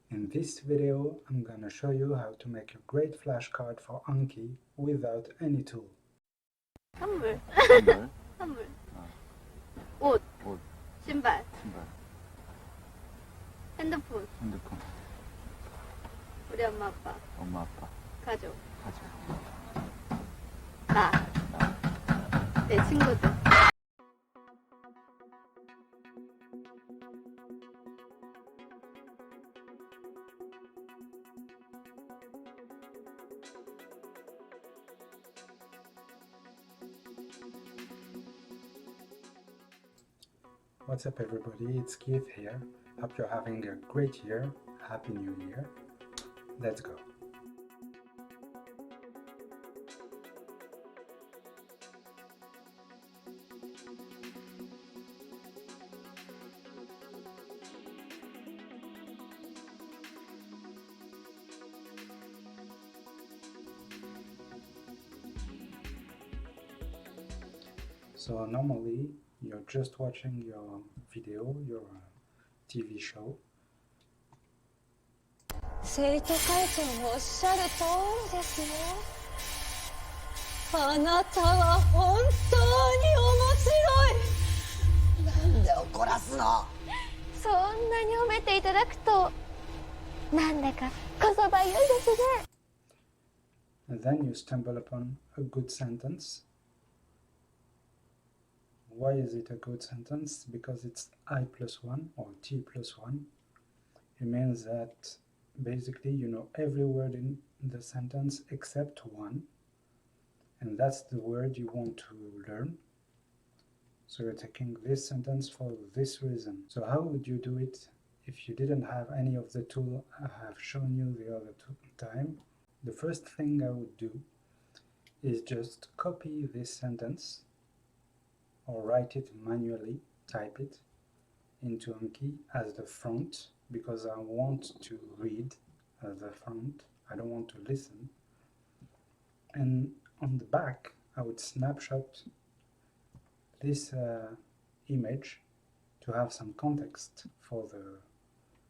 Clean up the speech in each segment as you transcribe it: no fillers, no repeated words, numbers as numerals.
In this video, I'm gonna show you how to make a great flashcard for Anki without any tool. 선물. 선물? 선물. 옷, 신발. 신발, 핸드폰. 핸드폰, 우리 엄마 아빠. 엄마, 아빠, 가족. 가족, 나. 나. 내 친구들. What's up everybody, it's Keith here. Hope you're having a great year. Happy New Year. Let's go. So normally you're just watching your video, your TV show. 生徒会長のおっしゃる通りですよ。あなたは本当に面白い。なんで怒らすの？そんなに褒めていただくとなんだかこそばゆいですね。 And then you stumble upon a good sentence. Why is it a good sentence? Because it's I plus 1 or T plus 1. It means that basically you know every word in the sentence except one, and that's the word you want to learn. So you're taking this sentence for this reason. So how would you do it if you didn't have any of the tool I have shown you the other time? The first thing I would do is just copy this sentence or write it manually, type it into Anki as the front, because I want to read as the front, I don't want to listen. And on the back I would snapshot this image to have some context for the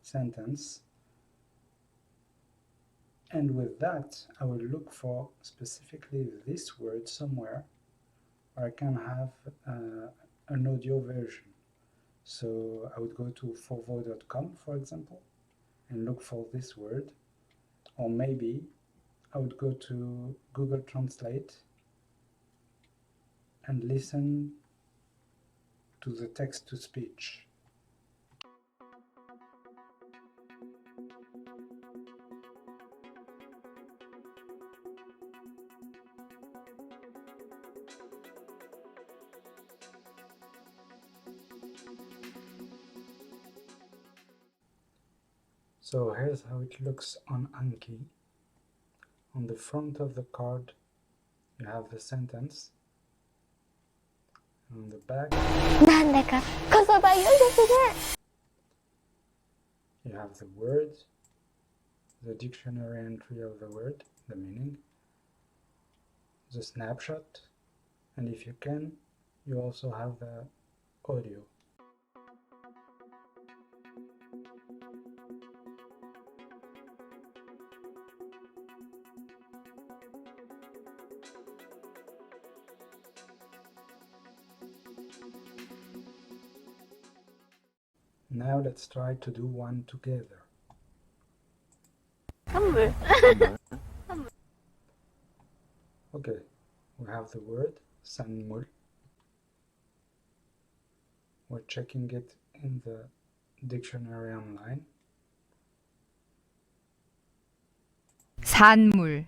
sentence, and with that I will look for specifically this word somewhere where I can have an audio version. So I would go to forvo.com, for example, and look for this word, or maybe I would go to Google Translate and listen to the text-to-speech. So here's how it looks on Anki. On the front of the card you have the sentence. On the back なんだかこそばゆいですね。 you have the word, the dictionary entry of the word, the meaning, the snapshot, and if you can, you also have the audio. Now let's try to do one together. 선물. 선물, Okay, we have the word sanmul. We're checking it in the dictionary online. 산물,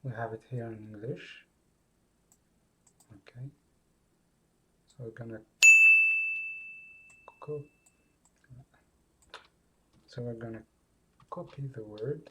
We have it here in English. Okay, so we're gonna copy the word.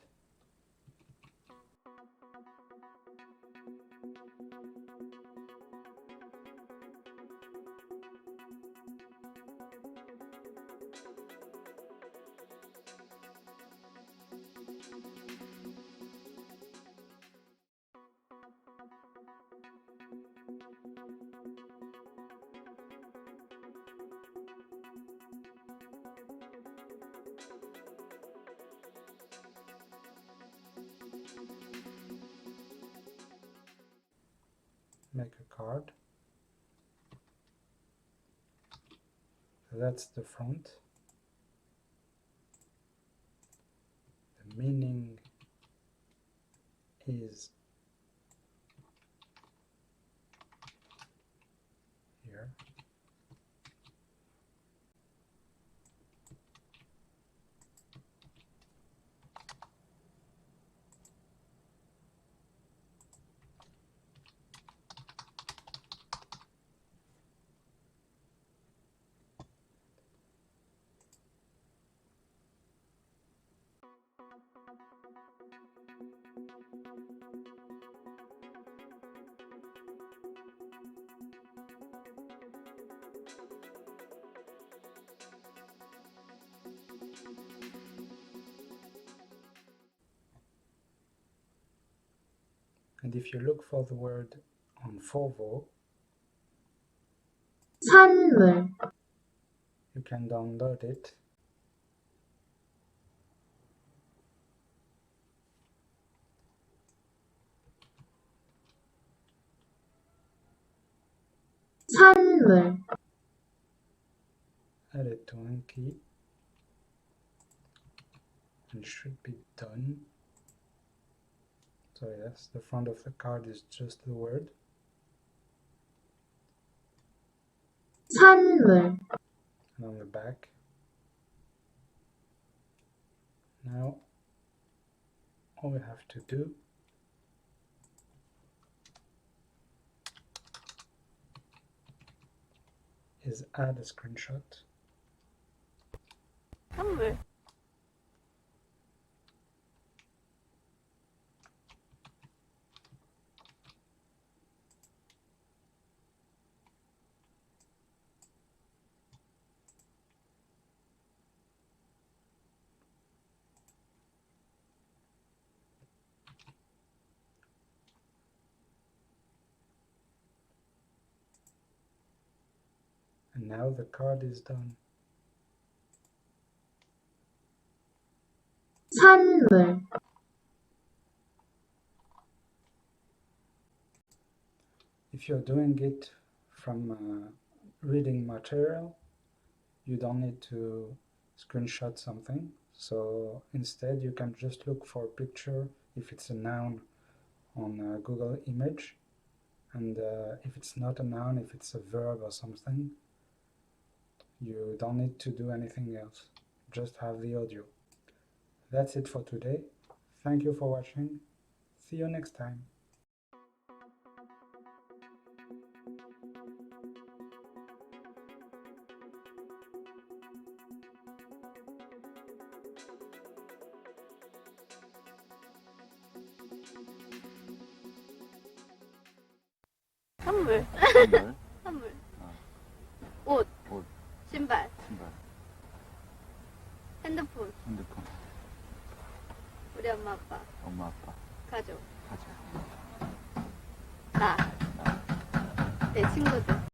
make a card. So that's the front. The meaning is here. And if you look for the word on Fovo, 선물, you can download it. 선물, Add it to Anki, and it should be done. So yes, the front of the card is just the word. 선물, And on the back. Now, all we have to do is add a screenshot. 선물. And now the card is done. 선물, If you're doing it from reading material, you don't need to screenshot something. So instead you can just look for a picture if it's a noun on Google Image, and if it's not a noun, if it's a verb or something, you don't need to do anything else. Just have the audio. That's it for today. Thank you for watching. See you next time. 선물. 선물, 선물. 어. 옷. 옷, 신발. 신발, 핸드폰. 핸드폰, 우리 엄마 아빠. 엄마 아빠, 가족. 가족, 나. 내 친구들.